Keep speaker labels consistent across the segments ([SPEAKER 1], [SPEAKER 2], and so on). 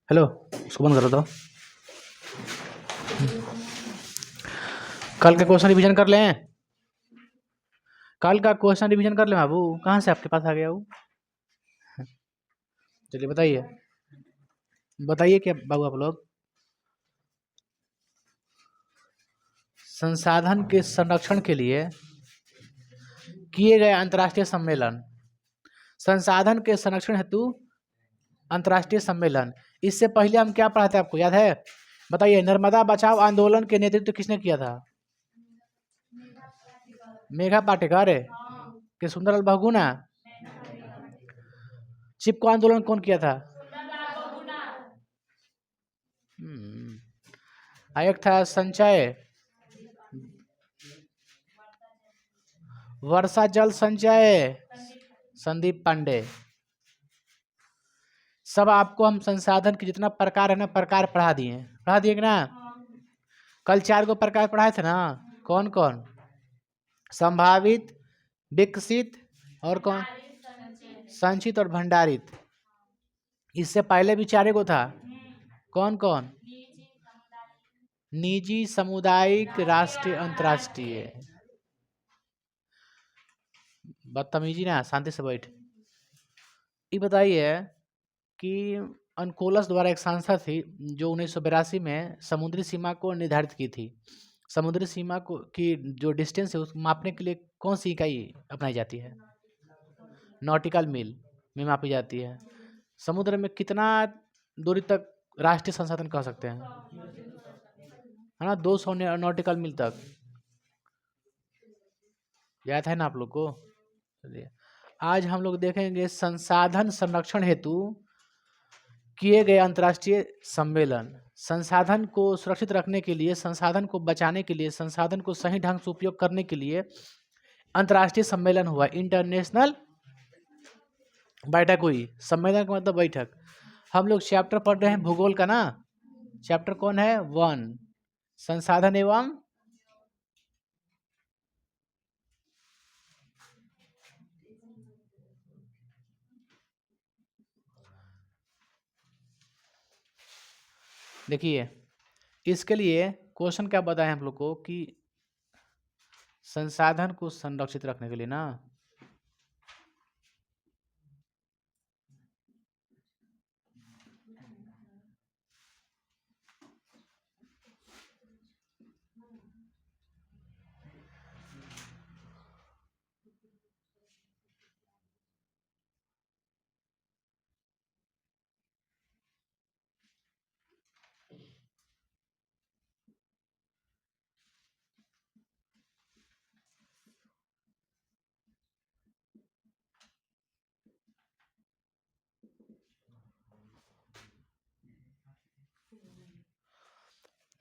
[SPEAKER 1] Hello, उसको बंद करो तो। कल का क्वेश्चन रिवीजन कर लें। कल का क्वेश्चन रिवीजन कर लें बाबू। कहाँ से आपके पास आ गया वो? चलिए बताइए, बताइए क्या बाबू आप लोग। संसाधन के संरक्षण के लिए किए गए अंतर्राष्ट्रीय सम्मेलन, संसाधन के संरक्षण हेतु अंतर्राष्ट्रीय सम्मेलन। इससे पहले हम क्या पढ़ा थे, आपको याद है? बताइए, नर्मदा बचाओ आंदोलन के नेतृत्व किसने किया था? मेघा पाटेकर के सुंदरलाल बहुगुणा। चिपको आंदोलन कौन किया था? एक था संचय, वर्षा जल संचय, संदीप पांडे। सब आपको हम संसाधन के जितना प्रकार है ना, प्रकार पढ़ा दिए कि ना? कल 4 को प्रकार पढ़ाए थे ना। कौन कौन? संभावित, विकसित और कौन? संचित और भंडारित। इससे पहले भी 4 को था। कौन कौन? निजी, सामुदायिक, राष्ट्रीय, अंतर्राष्ट्रीय। बदतमीजी ना, शांति से बैठ। ये बताइए कि अनकोलस द्वारा एक संस्था थी जो 1982 में समुद्री सीमा को निर्धारित की थी। समुद्री सीमा को की जो डिस्टेंस है उसको मापने के लिए कौन सी इकाई अपनाई जाती है? नॉटिकल मील में मापी जाती है। समुद्र में कितना दूरी तक राष्ट्रीय संसाधन कह सकते हैं, है ना? 200 नॉटिकल मील तक। याद है ना आप लोग को? चलिए, आज हम लोग देखेंगे संसाधन संरक्षण हेतु किए गए अंतर्राष्ट्रीय सम्मेलन। संसाधन को सुरक्षित रखने के लिए, संसाधन को बचाने के लिए, संसाधन को सही ढंग से उपयोग करने के लिए अंतर्राष्ट्रीय सम्मेलन हुआ। इंटरनेशनल बैठक हुई। सम्मेलन का मतलब बैठक। हम लोग चैप्टर पढ़ रहे हैं भूगोल का ना। चैप्टर कौन है? 1, संसाधन एवं देखिए, इसके लिए क्वेश्चन क्या बताए हम लोग को कि संसाधन को संरक्षित रखने के लिए ना,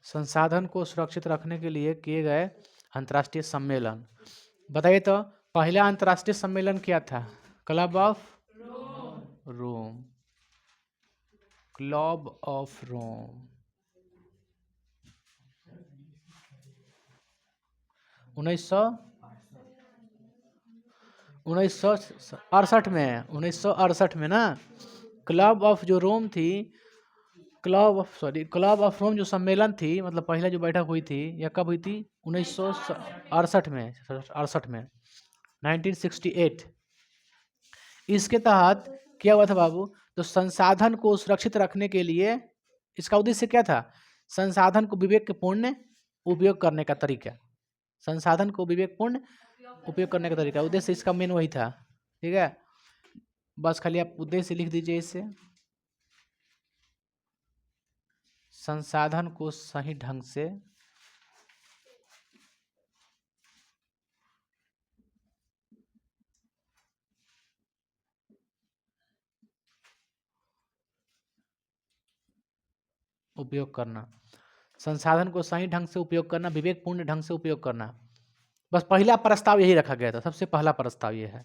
[SPEAKER 1] संसाधन को सुरक्षित रखने के लिए किए गए अंतर्राष्ट्रीय सम्मेलन। बताइए तो, पहला अंतर्राष्ट्रीय सम्मेलन क्या था? Club of Rome. Club of Rome 1968 में, 1968 में ना। क्लब ऑफ जो रोम थी, क्लब ऑफ रोम जो सम्मेलन थी, मतलब पहला जो बैठक हुई थी, यह कब हुई थी? 1968 में, 68 में, 1968। इसके तहत क्या हुआ था बाबू? तो संसाधन को सुरक्षित रखने के लिए इसका उद्देश्य क्या था? संसाधन को विवेकपूर्ण उपयोग करने का तरीका। संसाधन को विवेकपूर्ण उपयोग करने का तरीका, उद्देश्य इसका मेन वही था। ठीक है, बस खाली आप उद्देश्य लिख दीजिए इससे। संसाधन को सही ढंग से उपयोग करना, संसाधन को सही ढंग से उपयोग करना, विवेकपूर्ण ढंग से उपयोग करना। बस पहला प्रस्ताव यही रखा गया था, सबसे पहला प्रस्ताव ये है।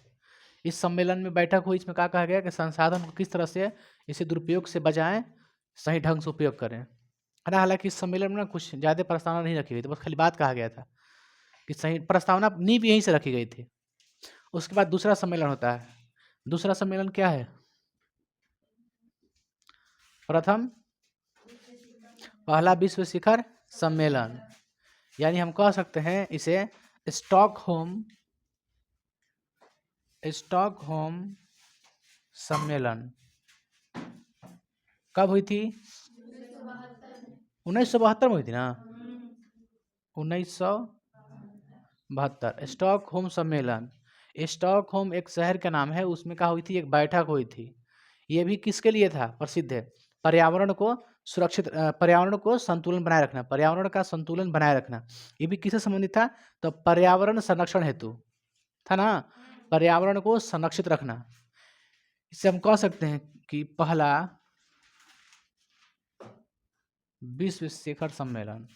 [SPEAKER 1] इस सम्मेलन में बैठक हुई, इसमें क्या कहा गया कि संसाधन को किस तरह से इसे दुरुपयोग से बचाएं, सही ढंग से उपयोग करें, है ना? हालांकि इस सम्मेलन में ना कुछ ज़्यादा प्रस्तावना नहीं रखी गई थी, बस खाली बात कहा गया था कि सही प्रस्तावना, नींव यहीं से रखी गई थी। उसके बाद दूसरा सम्मेलन होता है। दूसरा सम्मेलन क्या है? प्रथम पहला विश्व शिखर सम्मेलन, यानी हम कह सकते हैं इसे स्टॉकहोम स्टॉकहोम सम्मेलन। कब हुई थी? 1972 में हुई थी ना, 1972 स्टॉकहोम सम्मेलन। स्टॉकहोम एक शहर का नाम है, उसमें क्या हुई थी? एक बैठक हुई थी। ये भी किसके लिए था? प्रसिद्ध है, पर्यावरण को सुरक्षित, पर्यावरण को संतुलन बनाए रखना, पर्यावरण का संतुलन बनाए रखना। ये भी किससे संबंधित था? तो पर्यावरण संरक्षण हेतु था ना, पर्यावरण को संरक्षित रखना। इससे हम कह सकते हैं कि पहला विश्व शिखर सम्मेलन।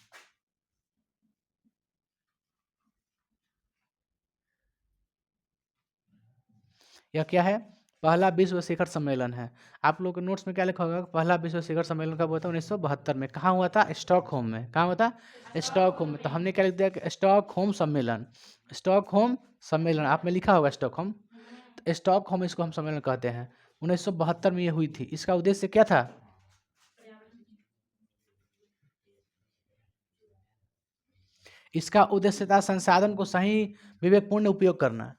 [SPEAKER 1] यह क्या है? पहला विश्व शिखर सम्मेलन है। आप लोग के नोट्स में क्या लिखा होगा? पहला विश्व शिखर सम्मेलन कब हुआ था? 1972 में। कहाँ हुआ था? स्टॉकहोम में। कहाँ हुआ था? स्टॉकहोम में। तो हमने क्या लिख दिया कि स्टॉकहोम सम्मेलन, स्टॉकहोम सम्मेलन। आपने लिखा होगा स्टॉकहोम, तो स्टॉकहोम इसको हम सम्मेलन कहते हैं। 1972 में ये हुई थी। इसका उद्देश्य क्या था? इसका उद्देश्य था संसाधन को सही विवेकपूर्ण उपयोग करना।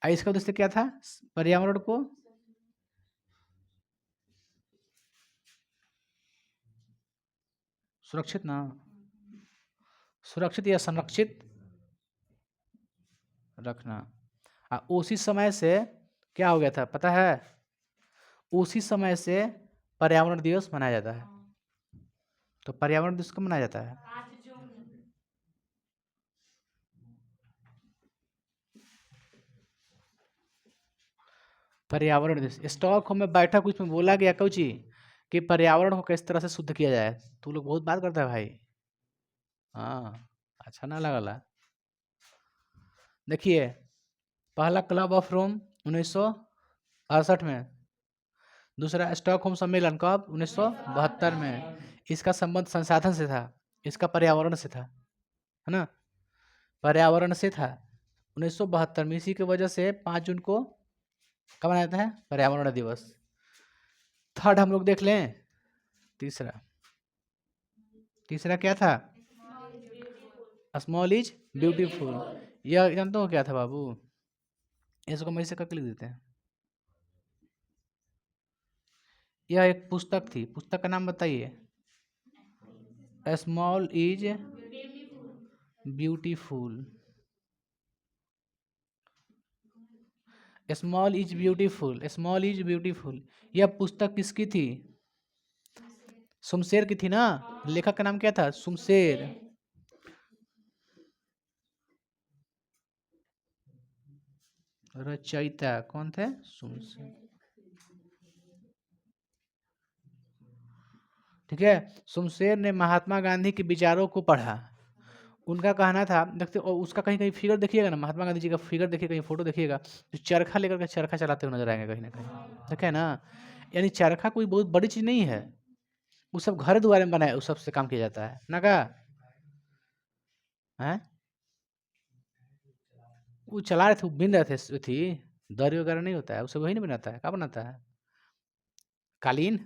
[SPEAKER 1] इसका उद्देश्य क्या था? पर्यावरण को सुरक्षित ना, सुरक्षित या संरक्षित रखना। उसी समय से क्या हो गया था पता है? उसी समय से पर्यावरण दिवस मनाया जाता है। तो पर्यावरण दिवस कब मनाया जाता है? पर्यावरण दिवस। स्टॉकहोम में बैठक, उसमें बोला गया कुछ कि पर्यावरण को किस तरह से शुद्ध किया जाए। तू लोग बहुत बात करता है भाई। हाँ, अच्छा ना लगला। देखिए, पहला क्लब ऑफ रोम 1968 में, दूसरा स्टॉकहोम सम्मेलन कब? 1972 में। इसका संबंध संसाधन से था, इसका पर्यावरण से था, है ना, पर्यावरण से था। 1972 में। इसी की वजह से 5 जून को कब मनाया जाता है? पर्यावरण दिवस। थर्ड हम लोग देख लें, तीसरा, तीसरा क्या था? Small is beautiful. यह जानते हो क्या था बाबू? इसको हम ऐसे करके लिख देते हैं। यह एक पुस्तक थी, पुस्तक का नाम बताइए। Small is beautiful. Small is beautiful, small is beautiful. यह पुस्तक किसकी थी? शुमशेर की थी ना। लेखक का नाम क्या था? शुमशेर। रचयिता कौन थे? शुमशेर। ठीक है, शुमशेर ने महात्मा गांधी के विचारों को पढ़ा। उनका कहना था, देखते और उसका कहीं कहीं फिगर देखिएगा ना, महात्मा गांधी जी का फिगर देखिए, कहीं फोटो देखिएगा, जो चरखा लेकर के चरखा चलाते हुए नजर आएंगे कहीं ना कहीं, देखे ना। यानी चरखा कोई बहुत बड़ी चीज नहीं है, वो सब घर द्वार में बनाए, उस सब से काम किया जाता है ना। का है, वो चला रहे थे, वो बिन रहे थे, थी दरी वगैरह नहीं होता है, उसे वही नहीं बनाता है। क्या बनाता है? कालीन,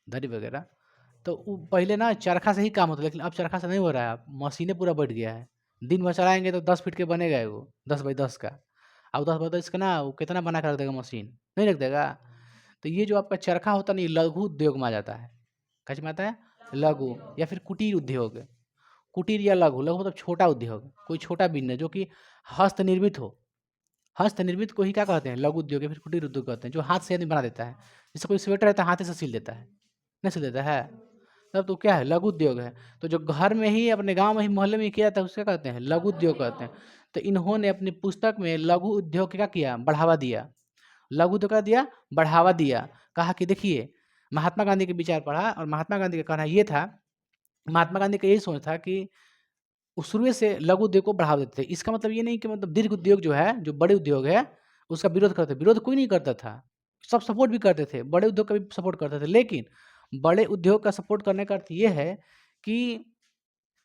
[SPEAKER 1] दरी वगैरह। तो वो पहले ना चरखा से ही काम होता, लेकिन अब चरखा से नहीं हो रहा है, अब मशीनें पूरा बढ़ गया है। दिन भर चलाएंगे तो 10 फीट के बनेगा वो, 10 बाई 10 का। अब 10 बाई 10 का ना वो कितना बना कर रख देगा मशीन? नहीं रख देगा। तो ये जो आपका चरखा होता है ना, ये लघु उद्योग में आ जाता है। कैसे में आता है? लघु या फिर कुटीर उद्योग। कुटीर या लघु, लघु मतलब छोटा उद्योग, कोई छोटा बिजनेस जो कि हस्त निर्मित हो। हस्त निर्मित को ही क्या कहते हैं? लघु उद्योग या फिर कुटीर उद्योग कहते हैं, जो हाथ से आदमी बना देता है। जैसे कोई स्वेटर रहता है, हाथ से सिल देता है, नहीं सिल देता है, तब तो क्या है? लघु उद्योग है। तो जो घर में ही, अपने गांव में ही, मोहल्ले में ही किया जाता है, उसका कहते हैं लघु उद्योग कहते हैं। तो इन्होंने अपनी पुस्तक में लघु उद्योग क्या किया? बढ़ावा दिया। लघु उद्योग का दिया, बढ़ावा दिया। कहा कि देखिए, महात्मा गांधी के विचार पढ़ा, और महात्मा गांधी का कहना ये था, महात्मा गांधी का यही सोच था कि वो शुरू से लघु उद्योग को बढ़ावा देते थे। इसका मतलब ये नहीं कि मतलब दीर्घ उद्योग जो है, जो बड़े उद्योग है, उसका विरोध करते। विरोध कोई नहीं करता था, सब सपोर्ट भी करते थे, बड़े उद्योग का भी सपोर्ट करते थे। लेकिन बड़े उद्योग का सपोर्ट करने का अर्थ ये है कि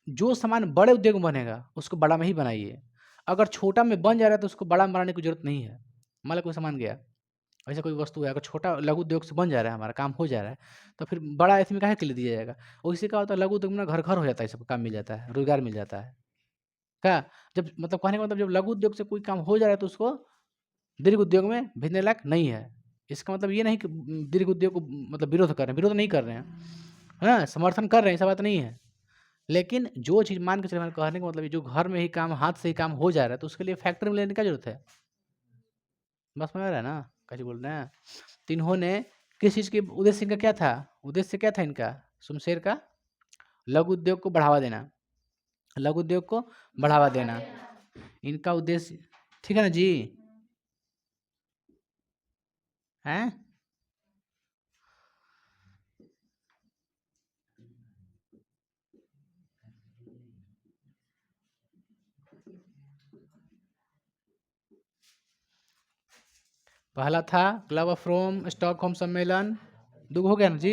[SPEAKER 1] जो सामान बड़े उद्योग में बनेगा उसको बड़ा में ही बनाइए। अगर छोटा में बन जा रहा है तो उसको बड़ा में बनाने की जरूरत नहीं है। मान लो कोई सामान गया, ऐसा कोई वस्तु है, अगर छोटा लघु उद्योग से बन जा रहा है, हमारा काम हो जा रहा है, तो फिर बड़ा इसमें काहे के लिए दिया जाएगा? और इससे क्या होता है, लघु उद्योग में ना घर-घर हो जाता है, सबको काम मिल जाता है, रोज़गार मिल जाता है। क्या? जब मतलब कहने का मतलब जब लघु उद्योग से कोई काम हो जा रहा है तो उसको दीर्घ उद्योग में भेजने लायक नहीं है। इसका मतलब ये नहीं कि दीर्घ उद्योग को मतलब विरोध कर रहे हैं, विरोध नहीं कर रहे हैं। हाँ, समर्थन कर रहे हैं, ऐसा बात नहीं है। लेकिन जो चीज़ मान के चलिए, हमारे कहने का मतलब ये जो घर में ही काम, हाथ से ही काम हो जा रहा है, तो उसके लिए फैक्ट्री में लेने की क्या ज़रूरत है? बात समझ आ रहा है ना? कैसे बोल रहे हैं? तो इन्होंने किस चीज़ के उद्देश्य, इनका क्या था? उद्देश्य क्या था इनका? शमशेर का लघु उद्योग को बढ़ावा देना, लघु उद्योग को बढ़ावा देना, इनका उद्देश्य। ठीक है ना जी? हैं? पहला था क्लब ऑफ रोम, स्टॉकहोम सम्मेलन, दो हो गया ना जी।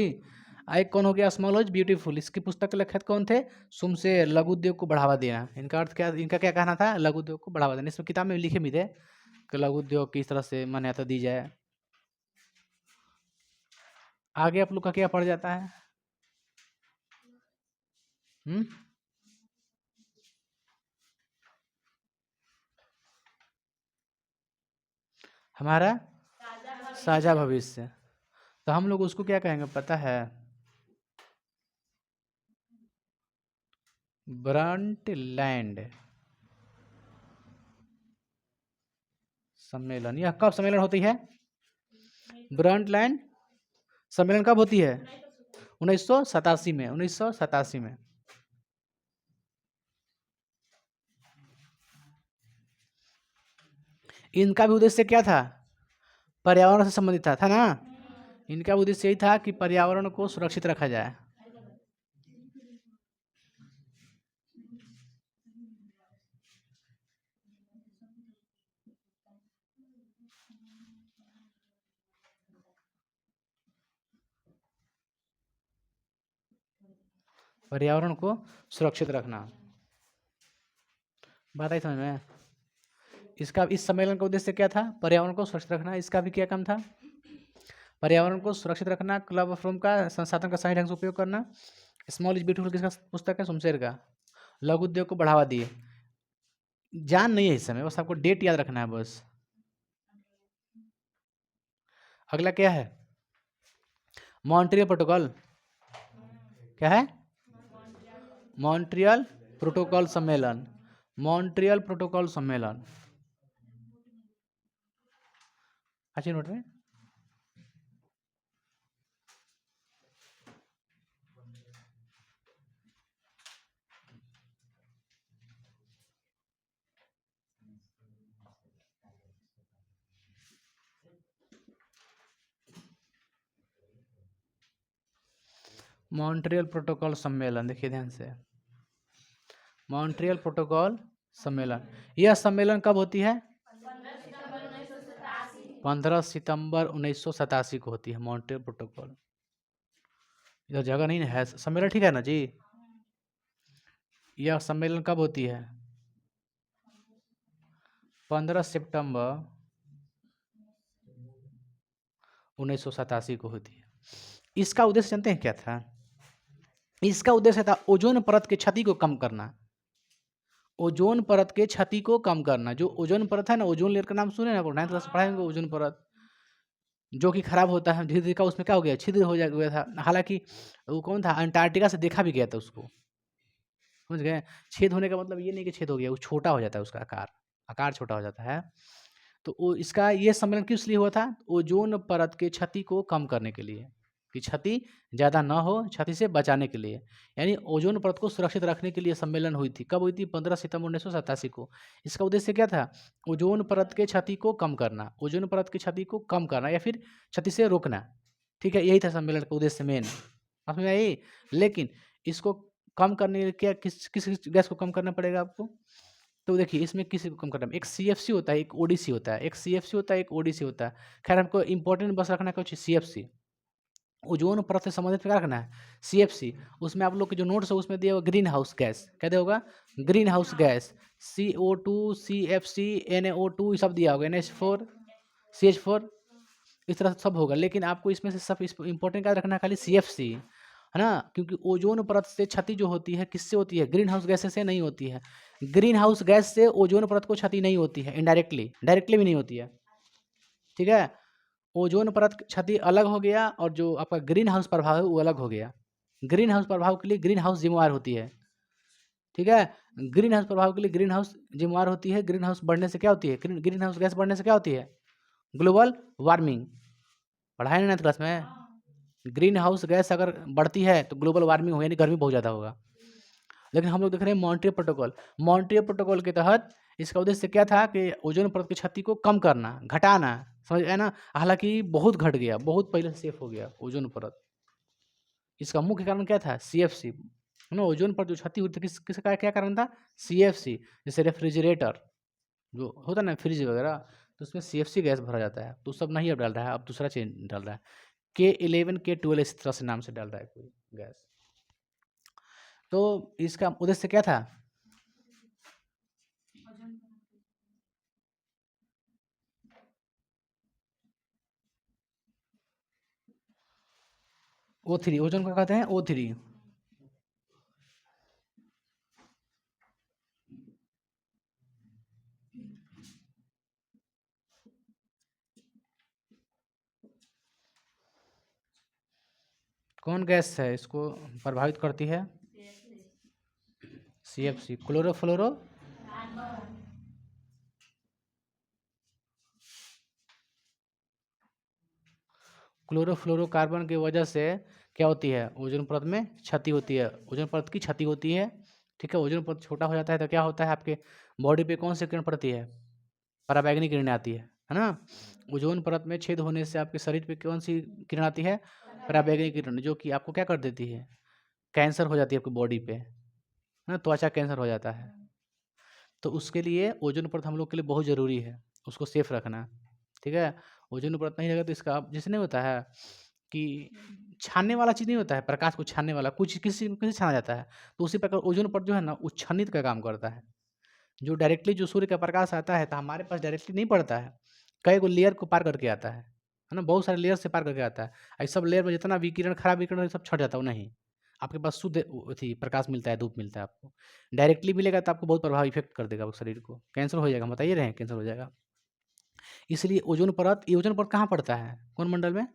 [SPEAKER 1] एक कौन हो गया? Small beautiful. इसकी पुस्तक के लेखक कौन थे? शमशेर। लघु उद्योग को बढ़ावा देना, इनका अर्थ क्या, इनका क्या कहना था? लघु उद्योग को बढ़ावा देना। इसमें किताब में लिखे भी थे कि लघु उद्योग किस तरह से मान्यता दी जाए। आगे आप लोग का क्या पड़ जाता है? हम्म, हमारा साझा भविष्य। तो हम लोग उसको क्या कहेंगे पता है? ब्रंटलैंड सम्मेलन। यह कब सम्मेलन होती है? ब्रंटलैंड सम्मेलन कब होती है? 1987 में, 1987 में। इनका भी उद्देश्य क्या था? पर्यावरण से संबंधित था ना? इनका उद्देश्य यही था कि पर्यावरण को सुरक्षित रखा जाए। पर्यावरण को सुरक्षित रखना। बात आई समझ में? इसका, इस सम्मेलन का उद्देश्य क्या था? पर्यावरण को सुरक्षित रखना। इसका भी क्या काम था? पर्यावरण को सुरक्षित रखना। क्लब ऑफ रोम का संसाधन का सही ढंग से उपयोग करना। स्मॉल इज ब्यूटीफुल किसका पुस्तक है? शमशेर का। लघु उद्योग को बढ़ावा दिए। जान नहीं है इस समय, बस आपको डेट याद रखना है बस। अगला क्या है? Montreal protocol. क्या है? मॉन्ट्रियल प्रोटोकॉल सम्मेलन। मॉन्ट्रियल प्रोटोकॉल सम्मेलन। अच्छी नोट में। मॉन्ट्रियल प्रोटोकॉल सम्मेलन, देखिए ध्यान से। मॉन्ट्रियल प्रोटोकॉल सम्मेलन, यह सम्मेलन कब होती है? 15 सितंबर 1987 को होती है मॉन्ट्रियल प्रोटोकॉल। इधर जगह नहीं है सम्मेलन, ठीक है ना जी? यह सम्मेलन कब होती है? 15 सितंबर 1987 को होती है। इसका उद्देश्य जानते हैं क्या था? इसका उद्देश्य था ओजोन परत की क्षति को कम करना। ओजोन परत के क्षति को कम करना। जो ओजोन परत है ना, ओजोन लेयर का नाम सुने ना, 9th क्लास पढ़ाए होंगे। ओजोन परत जो कि खराब होता है धीरे धीरे, का उसमें क्या हो गया? छिद्र हो गया था। हालांकि वो कौन था? अंटार्कटिका से देखा भी गया था उसको, समझ गए? छेद होने का मतलब ये नहीं कि छेद हो गया, वो छोटा हो जाता है, उसका आकार, आकार छोटा हो जाता है। तो वो इसका ये सम्मेलन किस लिए हुआ था? ओजोन परत के क्षति को कम करने के लिए, कि क्षति ज़्यादा ना हो, क्षति से बचाने के लिए, यानी ओजोन परत को सुरक्षित रखने के लिए सम्मेलन हुई थी। कब हुई थी? 15 सितंबर 1987 को। इसका उद्देश्य क्या था? ओजोन परत के क्षति को कम करना, ओजोन परत की क्षति को कम करना या फिर क्षति से रोकना। ठीक है, यही था सम्मेलन का उद्देश्य मेन। समझ में आई? लेकिन इसको कम करने के लिए क्या, किस किस गैस को कम करना पड़ेगा आपको? तो देखिए इसमें किसी को कम करना है, एक सीएफसी होता है, एक ओडीसी होता है, एक सीएफसी होता है, एक ओडीसी होता है। खैर हमको इंपॉर्टेंट बस रखना है कुछ सीएफसी, ओजोन परत से संबंधित क्या रखना है? सीएफसी। उसमें आप लोग के जो नोट्स है उसमें दिया होगा ग्रीन हाउस गैस, क्या दिया होगा? Green house gas, CO2, CFC, NaO2 सब दिया होगा, NH4, CH4, इस तरह से सब होगा, लेकिन आपको इसमें से सब इंपॉर्टेंट क्या रखना है, खाली CFC, है ना, क्योंकि ओजोन परत से क्षति जो होती है किससे होती है, ग्रीन हाउस गैसेस से नहीं होती है। ग्रीन हाउस गैस से ओजोन परत को क्षति नहीं होती है, इनडायरेक्टली, डायरेक्टली भी नहीं होती है, ठीक है। ओजोन परत क्षति अलग हो गया और जो आपका ग्रीन हाउस प्रभाव है वो अलग हो गया। ग्रीन हाउस प्रभाव के लिए ग्रीन हाउस जिम्मेवार होती है, ठीक है। ग्रीन हाउस प्रभाव के लिए ग्रीन हाउस जिम्मेवार होती है। ग्रीन हाउस बढ़ने से क्या होती है, ग्रीन हाउस गैस बढ़ने से क्या होती है, ग्लोबल वार्मिंग। पढ़ाया ना क्लास में, ग्रीन हाउस गैस अगर बढ़ती है तो ग्लोबल वार्मिंग हो, यानी गर्मी बहुत ज़्यादा होगा। लेकिन हम लोग देख रहे हैं मॉन्ट्रियल प्रोटोकॉल, मॉन्ट्रियल प्रोटोकॉल के तहत इसका उद्देश्य क्या था कि ओजोन परत की क्षति को कम करना, घटाना, समझ गए ना। हालांकि बहुत घट गया, बहुत पहले सेफ हो गया ओजोन परत। इसका मुख्य कारण क्या था, CFC, है ना। ओजोन पर जो क्षति हुई थी किसका क्या कारण था, CFC। जैसे रेफ्रिजरेटर जो होता है ना, फ्रिज वगैरह, तो उसमें CFC गैस भरा जाता है, तो सब नहीं अब डाल रहा है, अब दूसरा चेंज डाल रहा है, K11 K12 इस तरह से नाम से डाल रहा है कोई गैस। तो इसका उद्देश्य क्या था, O3, ओजोन को कहते हैं O3। कौन गैस है इसको प्रभावित करती है, CFC, क्लोरोफ्लोरो, क्लोरोफ्लोरोकार्बन की वजह से क्या होती है, ओजोन परत में क्षति होती है, ओजोन परत की क्षति होती है, ठीक है। ओजोन परत छोटा हो जाता है तो क्या होता है, आपके बॉडी पे कौन सी किरण पड़ती है, पराबैंगनी किरण आती है ना। ओजोन परत में छेद होने से आपके शरीर पे कौन सी किरण आती है, पराबैंगनी किरण, जो कि आपको क्या कर देती है, कैंसर हो जाती है आपकी बॉडी पे, है ना, त्वचा कैंसर हो जाता है। तो उसके लिए ओजोन परत हम लोग के लिए बहुत ज़रूरी है, उसको सेफ रखना, ठीक है। ओजोन परत नहीं रहेगा तो इसका जैसे नहीं होता है कि छानने वाला चीज़ नहीं होता है, प्रकाश को छानने वाला कुछ किसी किसी छाना जाता है, तो उसी प्रकार ओजोन परत जो है ना वो छन्नित का काम करता है। जो डायरेक्टली जो सूर्य का प्रकाश आता है तो हमारे पास डायरेक्टली नहीं पड़ता है, कई गो लेयर को पार करके आता है ना, बहुत सारे लेयर से पार करके आता है। इस सब लेयर में जितना विकिरण खराब विकिरण सब छट जाता है, वो नहीं, आपके पास शुद्ध अथी प्रकाश मिलता है, धूप मिलता है आपको। डायरेक्टली मिलेगा तो आपको बहुत प्रभाव इफेक्ट कर देगा, वो शरीर को कैंसर हो जाएगा, हम बताइए रहे हैं कैंसर हो जाएगा। इसलिए ओजोन परत, ये ओजोन परत कहाँ पड़ता है, कौन मंडल में,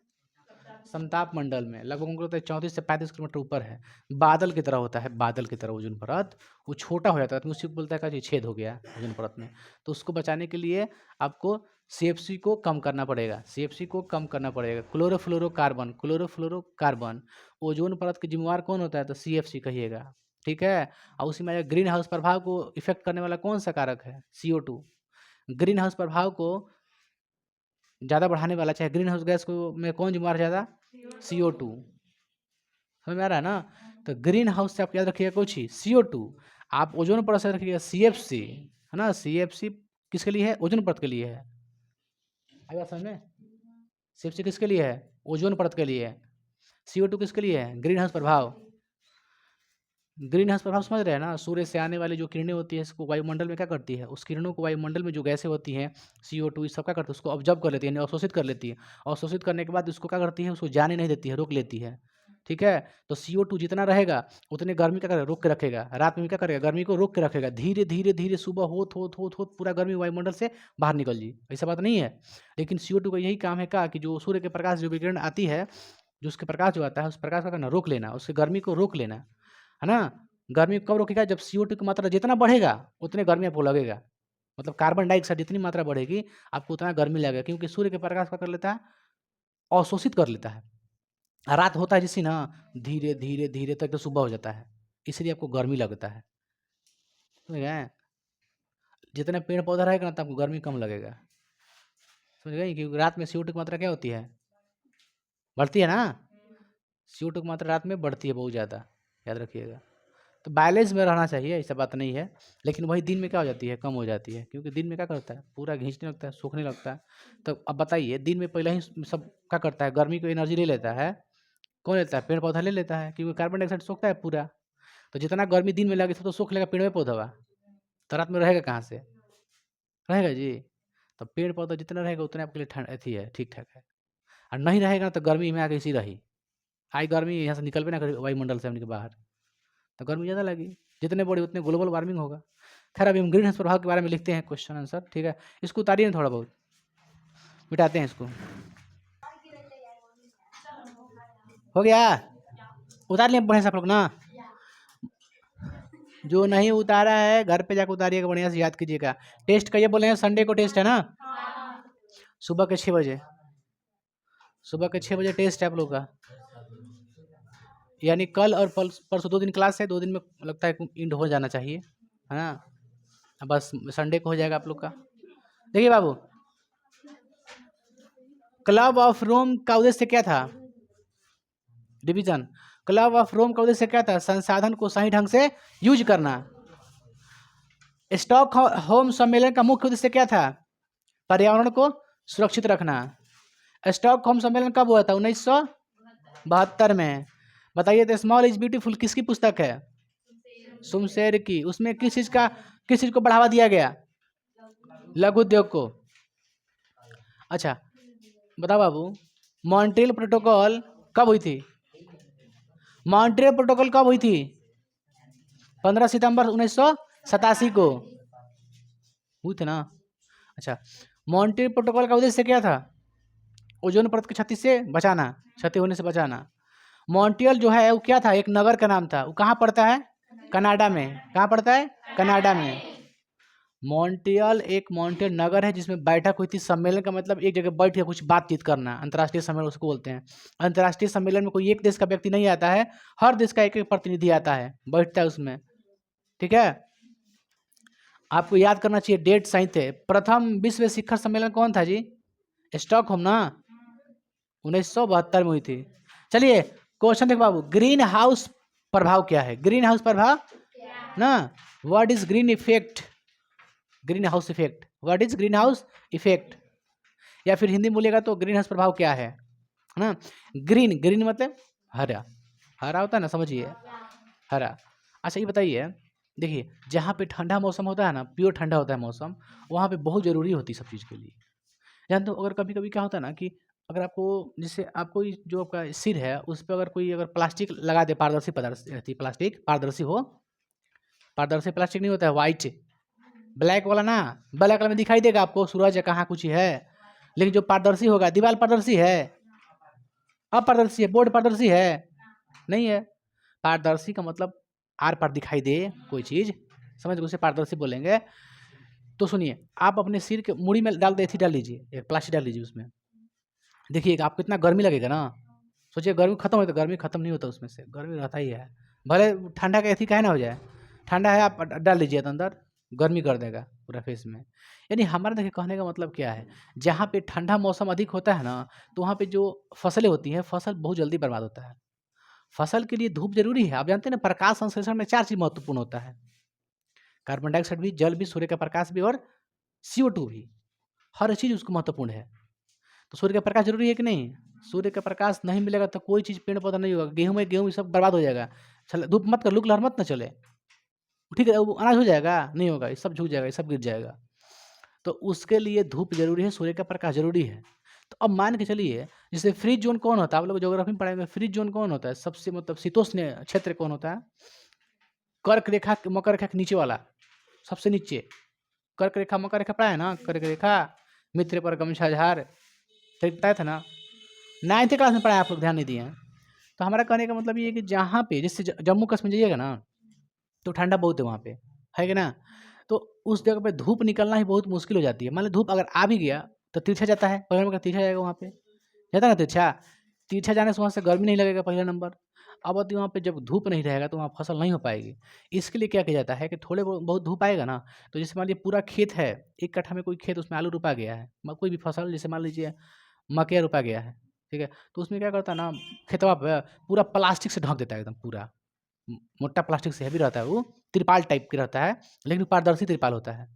[SPEAKER 1] समताप मंडल में, लगभग हमको लगता है 34 से 35 किलोमीटर ऊपर है। बादल की तरह होता है, बादल की तरह ओजोन परत, वो छोटा हो जाता है तो उसी को बोलता है कि छेद हो गया ओजोन परत में। तो उसको बचाने के लिए आपको CFC को कम करना पड़ेगा, CFC को कम करना पड़ेगा। क्लोरोफ्लोरोकार्बन, क्लोरोफ्लोरोकार्बन ओजोन परत के जिम्मेवार कौन होता है, तो CFC कहिएगा, ठीक है। और उसी में ग्रीन हाउस प्रभाव को इफेक्ट करने वाला कौन सा कारक है, CO2। ग्रीन हाउस प्रभाव को ज़्यादा बढ़ाने वाला, चाहे ग्रीन हाउस गैस को में कौन जिम्मेवार ज़्यादा, CO2। समझ में आ रहा है ना। तो ग्रीन हाउस से आप याद रखिएगा कुछ ही, CO2। आप ओजोन परत से रखिएगा CFC, है ना। CFC किसके लिए है, ओजोन परत के लिए है, आई बात समझ में। CFC किसके लिए है, ओजोन परत के लिए है। CO2 किसके लिए है, ग्रीन हाउस प्रभाव। ग्रीन हाउस प्रभाव समझ रहे हैं ना, सूर्य से आने वाली जो किरणें होती है इसको वायुमंडल में क्या करती है, उस किरणों को वायुमंडल में जो गैसें होती हैं CO2 इस सब क्या करती है, उसको ऑब्जर्व कर लेती है, यानी अवशोषित कर लेती है। अवशोषित करने के बाद उसको क्या करती है, उसको जाने नहीं देती है, रोक लेती है, ठीक है। तो CO2 जितना रहेगा उतने गर्मी क्या करेगा, रोक के रखेगा, रात में क्या करेगा, गर्मी को रोक के रखेगा, धीरे धीरे धीरे सुबह होत पूरा गर्मी वायुमंडल से बाहर निकल जी, ऐसा बात नहीं है। लेकिन CO2 का यही काम है का कि जो सूर्य के प्रकाश जो विकिरण आती है, जो उसके प्रकाश जो आता है उस प्रकाश का करना रोक लेना, उससे गर्मी को रोक लेना, है ना। गर्मी कब रोकेगा, जब CO2 की मात्रा जितना बढ़ेगा उतने गर्मी आपको लगेगा, मतलब कार्बन डाइऑक्साइड जितनी मात्रा बढ़ेगी आपको उतना गर्मी लगेगा, क्योंकि सूर्य के प्रकाश क्या कर लेता है, अवशोषित कर लेता है। रात होता है जिससे ना धीरे धीरे धीरे तक तो सुबह हो जाता है, इसलिए आपको गर्मी लगता है, समझ गए। जितना पेड़ पौधा रहेगा ना तो आपको गर्मी कम लगेगा, समझ गए, क्योंकि रात में CO2 की मात्रा क्या होती है, बढ़ती है ना। CO2 की मात्रा रात में बढ़ती है बहुत ज़्यादा, याद रखिएगा। तो बैलेंस में रहना चाहिए, ऐसा बात नहीं है। लेकिन वही दिन में क्या हो जाती है, कम हो जाती है, क्योंकि दिन में क्या करता है, पूरा खींचने लगता है, सूखने लगता है। तो अब बताइए, दिन में पहले ही सब क्या करता है, गर्मी को एनर्जी ले लेता है, कौन लेता है, पेड़ पौधा ले लेता है, क्योंकि कार्बन डाइऑक्साइड सोखता है पूरा। तो जितना गर्मी दिन में लगे सब तो सोख लेगा पेड़ में पौधा, तो रात में रहेगा कहाँ से, रहेगा जी। तो पेड़ पौधा जितना रहेगा उतना आपके लिए ठंड अथी है, ठीक ठाक है। और नहीं रहेगा तो गर्मी में आके इसी रही। आई गर्मी यहाँ से निकल भी ना करी वायुमंडल से हमने के बाहर, तो गर्मी ज़्यादा लगी। जितने बड़ी उतने ग्लोबल वार्मिंग होगा। खैर अभी हम ग्रीन हाउस प्रभाव के बारे में लिखते हैं क्वेश्चन आंसर, ठीक है। इसको उतारिए ना थोड़ा बहुत, मिटाते हैं इसको। हो गया, उतार लिए बढ़िया से आप लोग ना। जो नहीं उतारा है घर पे जाकर उतारिएगा, बढ़िया से याद कीजिएगा। टेस्ट कहिए बोले हैं, संडे को टेस्ट है ना, सुबह के 6 बजे, सुबह के 6 बजे टेस्ट है आप लोग का। यानी कल और परसों 2 दिन क्लास है, 2 दिन में लगता है इंड हो जाना चाहिए, है ना। बस संडे को हो जाएगा आप लोग का। देखिए बाबू, क्लब ऑफ रोम का उद्देश्य क्या था? डिवीजन। क्लब ऑफ रोम का उद्देश्य क्या था? संसाधन को सही ढंग से यूज करना। स्टॉक होम सम्मेलन का मुख्य उद्देश्य क्या था? पर्यावरण को सुरक्षित रखना। स्टॉक होम सम्मेलन कब हुआ था? 1972 में। बताइए, द स्मॉल इज ब्यूटीफुल किसकी पुस्तक है? सुमशेर की। उसमें किस चीज को बढ़ावा दिया गया? लघु उद्योग को। अच्छा बताओ बाबू, मॉन्ट्रियल प्रोटोकॉल कब हुई थी? मॉन्ट्रियल प्रोटोकॉल कब हुई थी? 15 सितंबर 1987 को हुई थी ना। अच्छा, मॉन्ट्रियल प्रोटोकॉल का उद्देश्य क्या था? ओजोन परत की क्षति से बचाना, क्षति होने से बचाना। मॉन्ट्रियल जो है वो क्या था? एक नगर का नाम था। वो कहाँ पड़ता है? कनाडा में। कहाँ पड़ता है? कनाडा में। मॉन्ट्रियल नगर है जिसमें बैठक हुई थी। सम्मेलन का मतलब एक जगह बैठ के कुछ बातचीत करना, अंतर्राष्ट्रीय सम्मेलन उसको बोलते हैं। अंतर्राष्ट्रीय सम्मेलन में कोई एक देश का व्यक्ति नहीं आता है, हर देश का एक एक प्रतिनिधि आता है, बैठता है उसमें, ठीक है। आपको याद करना चाहिए, डेट सही थे। प्रथम विश्व शिखर सम्मेलन कौन था जी? स्टॉकहोम ना, 1972 में हुई थी। चलिए क्वेश्चन देखो बाबू, ग्रीन हाउस प्रभाव क्या है? ग्रीन हाउस प्रभाव ना, what is green effect? Green house effect, what is green house effect? या फिर हिंदी में बोलेगा तो ग्रीन हाउस प्रभाव क्या है ना। ग्रीन, ग्रीन मतलब हरा, हरा होता है ना, समझिए, हरा। अच्छा ये बताइए, देखिए जहाँ पे ठंडा मौसम होता है ना, प्योर ठंडा होता है मौसम, वहाँ पे बहुत ज़रूरी होती है सब चीज़ के लिए। जानते हो, अगर कभी कभी क्या होता है ना कि अगर आपको, जैसे आपको जो आपका सिर है उस पर अगर कोई अगर प्लास्टिक लगा दे, पारदर्शी पदार्थ रहती है, प्लास्टिक पारदर्शी हो, पारदर्शी प्लास्टिक नहीं होता है, वाइट ब्लैक वाला ना, ब्लैक वाला में दिखाई देगा आपको सूरज है कहाँ कुछ है, लेकिन जो पारदर्शी होगा, दीवार पारदर्शी है, अपारदर्शी है, बोर्ड पारदर्शी है, नहीं है। पारदर्शी का मतलब आर पार दिखाई दे कोई चीज़, समझ गए, उसे पारदर्शी बोलेंगे। तो सुनिए, आप अपने सिर के मुड़ी में डाल दे, डाल लीजिए, एक प्लास्टिक डाल लीजिए उसमें, देखिएगा आपको इतना गर्मी लगेगा ना। सोचिए गर्मी खत्म हो तो गर्मी खत्म नहीं होता, उसमें से गर्मी रहता ही है, भले ठंडा का एथी काहे ना हो जाए, ठंडा है आप डाल लीजिए तो अंदर गर्मी कर देगा पूरा फेस में। यानी हमारा देखिए कहने का मतलब क्या है, जहाँ पे ठंडा मौसम अधिक होता है ना, तो वहाँ पे जो फसलें होती हैं, फसल बहुत जल्दी बर्बाद होता है। फसल के लिए धूप जरूरी है, आप जानते हैं ना, प्रकाश संश्लेषण में 4 चीज महत्वपूर्ण होता है, कार्बन डाइऑक्साइड भी, जल भी, सूर्य का प्रकाश भी और CO2 भी, हर चीज़ उसको महत्वपूर्ण है। तो सूर्य का प्रकाश जरूरी है कि नहीं? सूर्य का प्रकाश नहीं मिलेगा तो कोई चीज़ पेड़ पौधा नहीं होगा, गेहूँ सब बर्बाद हो जाएगा। चल धूप मत कर, लू लहर मत ना चले, ठीक है, वो अनाज हो जाएगा, नहीं होगा, ये सब झुक जाएगा, ये सब गिर जाएगा। तो उसके लिए धूप जरूरी है, सूर्य का प्रकाश जरूरी है। तो अब मान के चलिए, जैसे फ्रीज जोन कौन होता है, आप लोग ज्योग्राफी में पढ़ाएंगे, फ्रीज जोन कौन होता है? सबसे मतलब शीतोष्ण क्षेत्र कौन होता है? कर्क रेखा, मकर रेखा के नीचे वाला, सबसे नीचे। कर्क रेखा मकर रेखा पढ़ा है ना, कर्क रेखा, मित्र पर गमछा झार, बताया था ना, 9th क्लास में पढ़ा है, आप लोग ध्यान नहीं दिए हैं। तो हमारा कहने का मतलब ये है कि जहाँ पे, जैसे जम्मू कश्मीर जाइएगा ना, तो ठंडा बहुत है वहाँ पे, है कि ना। तो उस जगह पे धूप निकलना ही बहुत मुश्किल हो जाती है। मान लो धूप अगर आ भी गया तो तिरछा जाता है, पहले नंबर का तिरछा जाएगा, वहाँ पे जाता है ना तिरछा, तिरछा जाने से वहाँ से गर्मी नहीं लगेगा, पहला नंबर। अब अति वहाँ पे जब धूप नहीं रहेगा तो वहाँ फसल नहीं हो पाएगी। इसके लिए क्या किया जाता है कि थोड़े बहुत धूप आएगा ना, तो जैसे मान लीजिए पूरा खेत है, 1 कट्ठा में कोई खेत, उसमें आलू रोपा गया है, कोई भी फसल, जैसे मान लीजिए मकई रोपा गया है, ठीक है, तो उसमें क्या करता है ना, खेतवा पे पूरा प्लास्टिक से ढक देता है, एकदम पूरा मोटा प्लास्टिक से हैवी रहता है, वो तिरपाल टाइप के रहता है, लेकिन पारदर्शी तिरपाल होता है।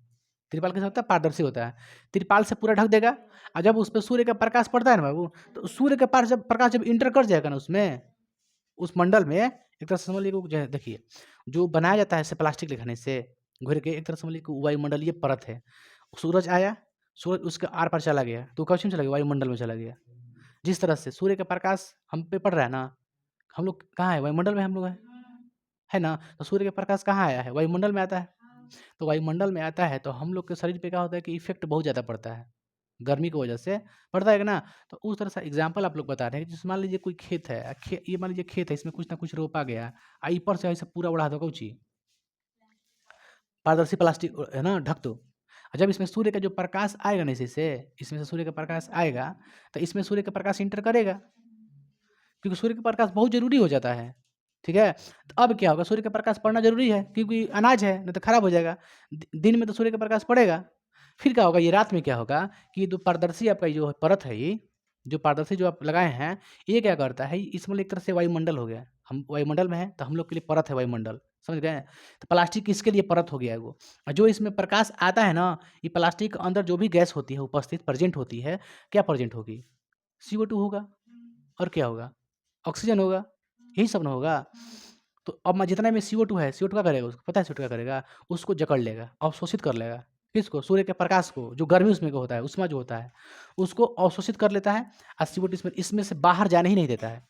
[SPEAKER 1] तिरपाल कैसा होता है? पारदर्शी होता है। तिरपाल से पूरा ढक देगा, और जब उस पर सूर्य का प्रकाश पड़ता है ना बाबू, तो सूर्य का पास जब प्रकाश जब इंटर कर जाएगा ना उसमें, उस मंडल में, एक तरह से समझ लीजिए, देखिए जो बनाया जाता है इसे प्लास्टिक लिखाने से घुर के, एक तरह से समझ लीजिए वायुमंडलीय परत है। सूरज आया, सूरज उसके आर पार चला गया, तो कौन चला गया? वायुमंडल में चला गया। जिस तरह से सूर्य का प्रकाश हम पे पड़ रहा है ना, हम लोग कहाँ है, वायुमंडल में हम लोग है ना? तो सूर्य का प्रकाश कहाँ आया है, वायुमंडल में आता है। तो वायुमंडल में आता है तो हम लोग के शरीर पे क्या होता है कि इफ़ेक्ट बहुत ज़्यादा पड़ता है, गर्मी की वजह से पड़ता है कि ना? तो उस तरह से एग्ज़ाम्पल आप लोग बता रहे हैं कि जैसे मान लीजिए कोई खेत है, ये मान लीजिए खेत है, इसमें कुछ ना कुछ रोपा गया, ऊपर से ऐसे पूरा ओढ़ा दो कौची, पारदर्शी प्लास्टिक है ना, ढक दो। जब इसमें सूर्य का जो प्रकाश आएगा ना इसी से, इसमें से सूर्य का प्रकाश आएगा, तो इसमें सूर्य का प्रकाश इंटर करेगा, क्योंकि सूर्य का प्रकाश बहुत ज़रूरी हो जाता है, ठीक है? तो अब क्या होगा, सूर्य का प्रकाश पड़ना ज़रूरी है क्योंकि अनाज है, नहीं तो खराब हो जाएगा। दिन में तो सूर्य का प्रकाश पड़ेगा, फिर क्या होगा, ये रात में क्या होगा कि जो पारदर्शी आपका जो परत है ये, जो पारदर्शी जो आप लगाए हैं, ये क्या करता है, इसमें एक तरह से वायुमंडल हो गया। हम वायुमंडल में हैं, तो हम लोग के लिए परत है वायुमंडल, समझ गए? तो प्लास्टिक इसके लिए परत हो गया है वो। और जो इसमें प्रकाश आता है ना, ये प्लास्टिक के अंदर जो भी गैस होती है उपस्थित प्रेज़ेंट होती है, क्या प्रेज़ेंट होगी? CO2 होगा और क्या होगा? ऑक्सीजन होगा, यही सब ना होगा। तो अब मैं जितना में CO2 है, CO2 क्या करेगा उसको, पता है CO2 क्या करेगा? उसको जकड़ लेगा, अवशोषित कर लेगा। किसको? सूर्य के प्रकाश को, जो गर्मी उसमें का होता है, ऊष्मा जो होता है, उसको अवशोषित कर लेता है और CO2 इसमें से बाहर जाने ही नहीं देता है।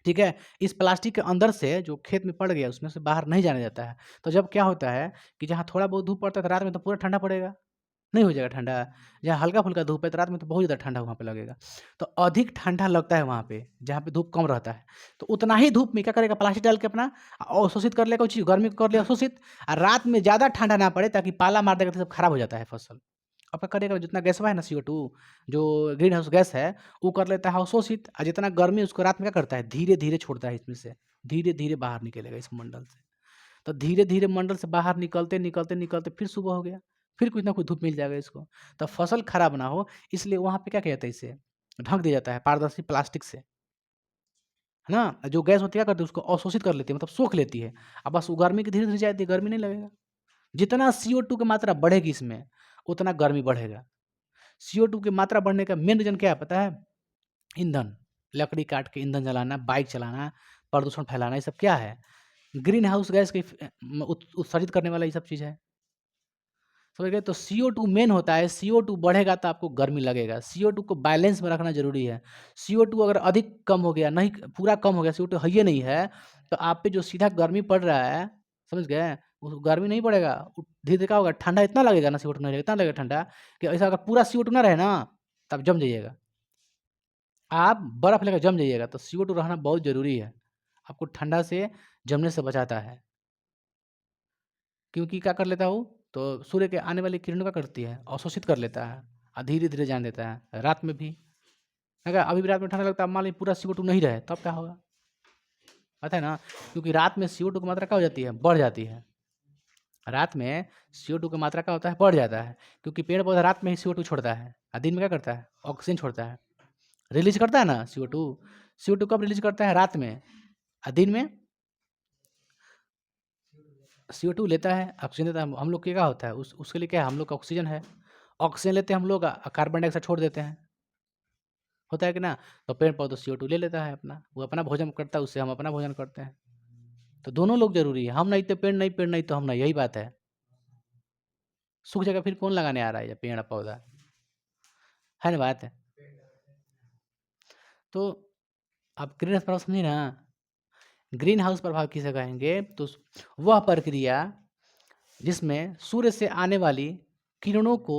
[SPEAKER 1] ठीक है? इस प्लास्टिक के अंदर से जो खेत में पड़ गया, उसमें से बाहर नहीं जाने देता है। तो जब क्या होता है कि जहाँ थोड़ा बहुत धूप पड़ता है, तो रात में तो पूरा ठंडा पड़ेगा। नहीं हो जाएगा ठंडा। जहाँ हल्का-फुल्का धूप है तो रात में तो बहुत ज़्यादा ठंडा वहाँ पे लगेगा। तो अधिक ठंडा लगता है वहाँ पे, जहाँ पे धूप कम रहता है। तो उतना ही धूप में क्या करेगा, प्लास्टिक डाल के अपना अवशोषित कर लेगा, वो चीज़ गर्मी को कर लिया अवशोषित, और रात में ज़्यादा ठंडा ना पड़े ताकि पाला मार देगा तो सब खराब हो जाता है फसल। अब क्या करेगा, जितना गैसवा है ना CO2, जो ग्रीन हाउस गैस है, वो कर लेता है अवशोषित, और जितना गर्मी उसको रात में क्या करता है, धीरे-धीरे छोड़ता है इसमें से, धीरे-धीरे बाहर निकलेगा इस मंडल से। तो धीरे-धीरे मंडल से बाहर निकलते, निकलते, निकलते फिर सुबह हो गया, फिर कुछ ना कुछ धूप मिल जाएगा इसको। तो फसल खराब ना हो, इसलिए वहाँ पे क्या किया जाता है, इसे ढक दिया जाता है पारदर्शी प्लास्टिक से, है ना? जो गैस होती है क्या करती है, उसको अवशोषित कर लेती है, मतलब सोख लेती है। अब बस वो गर्मी की धीरे-धीरे जाती है, गर्मी नहीं लगेगा। जितना CO2 की मात्रा बढ़ेगी इसमें, उतना गर्मी बढ़ेगा। CO2 की मात्रा बढ़ने का मेन रीज़न क्या है पता है? ईंधन, लकड़ी काट के ईंधन जलाना, बाइक चलाना, प्रदूषण फैलाना, ये सब क्या है? ग्रीन हाउस गैस की उत्सर्जित करने वाला ये सब चीज़ है। समझ गए? तो CO2 मेन होता है, CO2 बढ़ेगा तो आपको गर्मी लगेगा। CO2 को बैलेंस में रखना ज़रूरी है। CO2 अगर अधिक कम हो गया, नहीं पूरा कम हो गया, CO2 है ही नहीं है, तो आप पे जो सीधा गर्मी पड़ रहा है, समझ गए? वो गर्मी नहीं पड़ेगा, धीरे-धीरे क्या होगा, ठंडा इतना लगेगा ना, CO2 नहीं लगेगा, इतना लगेगा ठंडा कि ऐसा अगर पूरा CO2 ना रहे ना, तब जम जाइएगा। आप बर्फ़ लेकर जम जाइएगा, तो CO2 रहना बहुत ज़रूरी है। आपको ठंडा से जमने से बचाता है। क्योंकि क्या कर लेता है वो, तो सूर्य के आने वाली किरणों क्या करती है, अवशोषित कर लेता है और धीरे-धीरे जाने देता है, रात में भी। अगर अभी भी रात में ठंडा लगता है, मान लीजिए पूरा CO2 नहीं रहे, तब क्या होगा? पता है ना? क्योंकि रात में CO2 की मात्रा क्या हो जाती है, बढ़ जाती है। रात में CO2 की मात्रा क्या होता है, बढ़ जाता है, क्योंकि पेड़-पौधा रात में ही CO2 छोड़ता है और दिन में क्या करता है, ऑक्सीजन छोड़ता है। रिलीज़ करता है ना CO2, CO2 कब रिलीज़ करता है, रात में, और दिन में CO2 लेता है, ऑक्सीजन देता है। हम लोग के क्या होता है, उसके लिए क्या है, हम लोग का ऑक्सीजन है। ऑक्सीजन लेते हैं हम लोग, कार्बन डाइऑक्साइड छोड़ देते हैं। होता है कि ना? तो पेड़-पौधा CO2 ले लेता है अपना, वो अपना भोजन करता है, उससे हम अपना भोजन करते हैं। तो दोनों लोग ज़रूरी है, हम नहीं तो पेड़ नहीं, पेड़ नहीं तो हम नहीं, यही बात है। सूख जाएगा फिर कौन लगाने आ रहा है ये पेड़-पौधा, है ना बात? तो आप ग्रीन हाउस प्रभाव समझे ना? ग्रीन हाउस प्रभाव किसे कहेंगे? तो वह प्रक्रिया जिसमें सूर्य से आने वाली किरणों को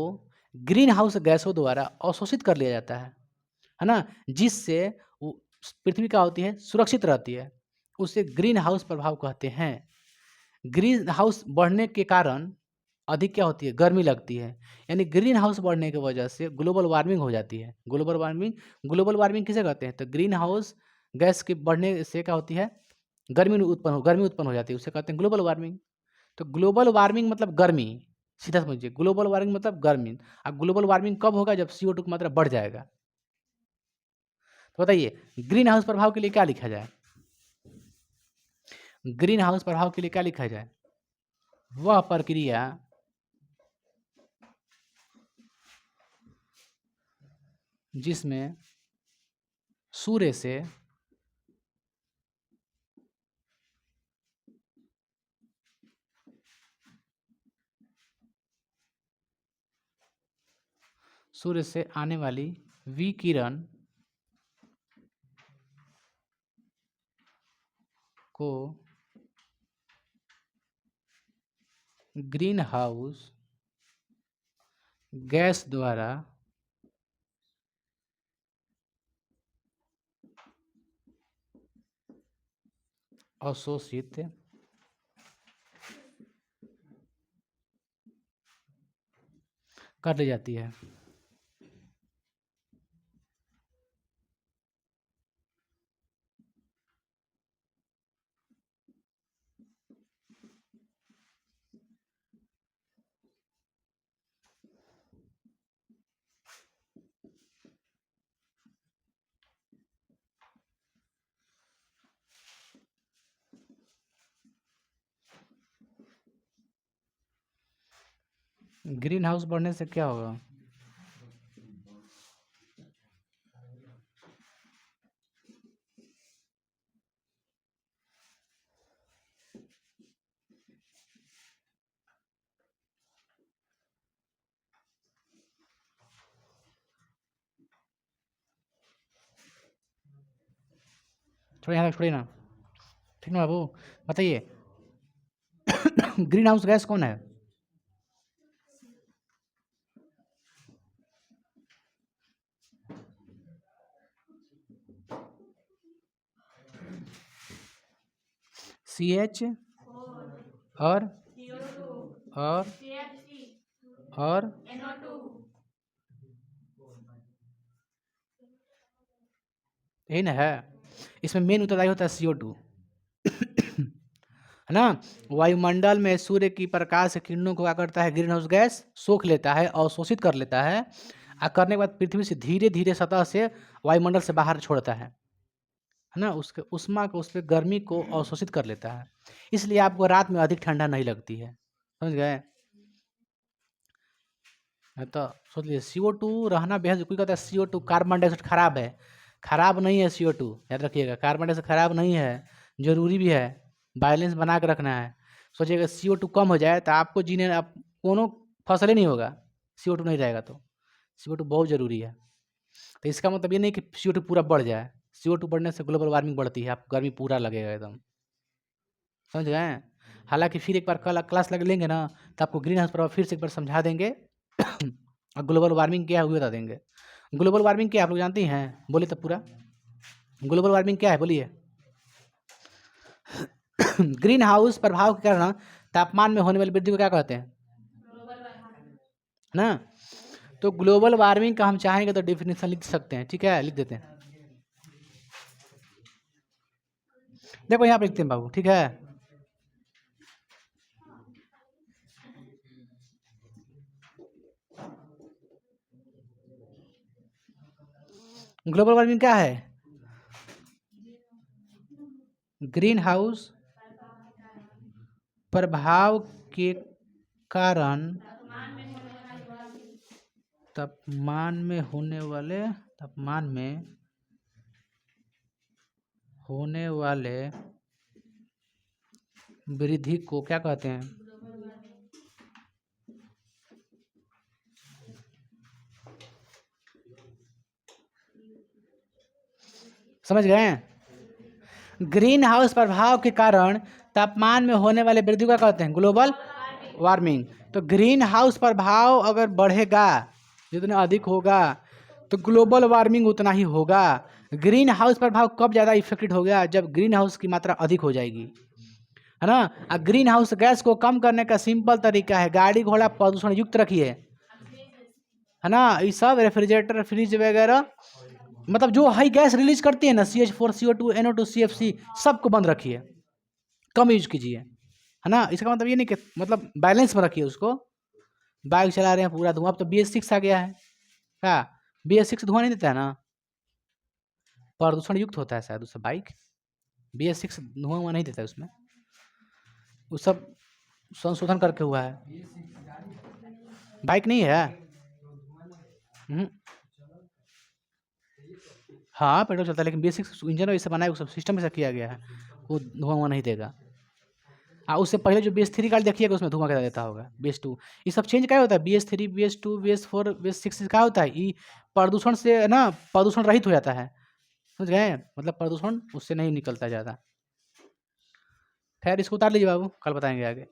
[SPEAKER 1] ग्रीन हाउस गैसों द्वारा अवशोषित कर लिया जाता है ना? जिससे वो पृथ्वी क्या होती है, सुरक्षित रहती है। उसे ग्रीन हाउस प्रभाव कहते हैं। ग्रीन हाउस बढ़ने के कारण अधिक क्या होती है, गर्मी लगती है। यानी ग्रीन हाउस बढ़ने की वजह से ग्लोबल वार्मिंग हो जाती है। ग्लोबल वार्मिंग किसे कहते हैं? तो ग्रीन हाउस गैस के बढ़ने से क्या होती है, गर्मी उत्पन्न हो जाती है, उसे कहते हैं ग्लोबल वार्मिंग। तो ग्लोबल वार्मिंग मतलब गर्मी, सीधा समझिए, ग्लोबल वार्मिंग मतलब गर्मी। अब ग्लोबल वार्मिंग कब होगा, जब CO2 की मात्रा बढ़ जाएगा। तो बताइए, ग्रीन हाउस प्रभाव के लिए क्या लिखा जाए? ग्रीन हाउस प्रभाव के लिए क्या लिखा जाए? वह प्रक्रिया जिसमें सूर्य से आने वाली विकिरण को ग्रीन हाउस गैस द्वारा अवशोषित कर ली जाती है। ग्रीन हाउस बढ़ने से क्या होगा? थोड़ा यहाँ तक छोड़िए ना, ठीक ना बाबू, बताइए ग्रीन हाउस गैस कौन है? CH और और यही ना है। इसमें मेन उत्तरदायी होता है CO2 है ना। वायुमंडल में सूर्य की प्रकाश किरणों को क्या करता है? ग्रीन हाउस गैस सोख लेता है, अवशोषित कर लेता है, और करने के बाद पृथ्वी से धीरे धीरे सतह से वायुमंडल से बाहर छोड़ता है ना। उसके उष्मा को, उस पर गर्मी को अवशोषित कर लेता है। इसलिए आपको रात में अधिक ठंडा नहीं लगती है, समझ गए? तो सोच लीजिए CO2 रहना बेहद, कोई कहता है CO2 कार्बन डाइऑक्साइड खराब है, खराब नहीं है। CO2 याद रखिएगा, कार्बन डाइऑक्साइड खराब नहीं है, जरूरी भी है, बैलेंस बना के रखना है। सोचिएगा CO2 कम हो जाए तो आपको जीने, आप कोनो फसल ही नहीं होगा, CO2 नहीं रहेगा तो। CO2 बहुत ज़रूरी है। तो इसका मतलब ये नहीं कि CO2 पूरा बढ़ जाए, CO2 बढ़ने से ग्लोबल वार्मिंग बढ़ती है, आपको गर्मी पूरा लगेगा एकदम, समझ गए? हालांकि फिर एक बार कल क्लास लग लेंगे ना तो आपको ग्रीन हाउस प्रभाव फिर से एक बार समझा देंगे और ग्लोबल वार्मिंग क्या है वो बता देंगे। ग्लोबल वार्मिंग क्या आप लोग जानती हैं? बोलिए तब पूरा, ग्लोबल वार्मिंग क्या है बोलिए? ग्रीन हाउस प्रभाव के कारण तापमान में होने वाली वृद्धि को क्या कहते हैं? ना। तो ग्लोबल वार्मिंग का हम चाहेंगे तो डेफिनेशन लिख सकते हैं, ठीक है, लिख देते हैं। देखो यहाँ पे लिखते हैं बाबू, ठीक है। ग्लोबल वार्मिंग क्या है? ग्रीन हाउस प्रभाव के कारण तापमान में होने वाले वृद्धि को क्या कहते हैं? समझ गए? ग्रीन हाउस प्रभाव के कारण तापमान में होने वाले वृद्धि को क्या कहते हैं? Global warming. तो ग्रीन हाउस प्रभाव अगर बढ़ेगा, जितना अधिक होगा तो ग्लोबल वार्मिंग उतना ही होगा। ग्रीन हाउस प्रभाव कब ज़्यादा इफेक्टेड हो गया? जब ग्रीन हाउस की मात्रा अधिक हो जाएगी, है ना। और ग्रीन हाउस गैस को कम करने का सिंपल तरीका है, गाड़ी घोड़ा प्रदूषण युक्त रखिए, है ना। ये सब रेफ्रिजरेटर, फ्रिज वगैरह, मतलब जो हाई गैस रिलीज करती है ना, CH4, CO2, NO2, CFC, सबको बंद रखिए, कम यूज कीजिए, है ना। इसका मतलब ये नहीं कि, मतलब बैलेंस में रखिए उसको। बाइक चला रहे हैं पूरा धुआं, अब तो BS6 आ गया है, क्या BS6 धुआं नहीं देता है ना, प्रदूषण युक्त होता है शायद उससे बाइक, BS6 धुआं नहीं देता है उसमें, वो सब संशोधन करके हुआ है। बाइक नहीं है। हाँ पेट्रोल चलता है, लेकिन BS6 इंजन वैसे बना है, सब सिस्टम ऐसा किया गया है, वो धुआं नहीं देगा। हाँ, उससे पहले जो BS3 गाड़ी देखिएगा उसमें धुआं कैसा देता होगा, BS2, ये सब चेंज क्या होता है? BS3, BS2, BS4, BS6 क्या होता है? ये प्रदूषण से ना, प्रदूषण रहित हो जाता है, समझ गए? मतलब प्रदूषण उससे नहीं निकलता ज़्यादा। खैर इसको उतार लीजिए बाबू, कल बताएंगे आगे।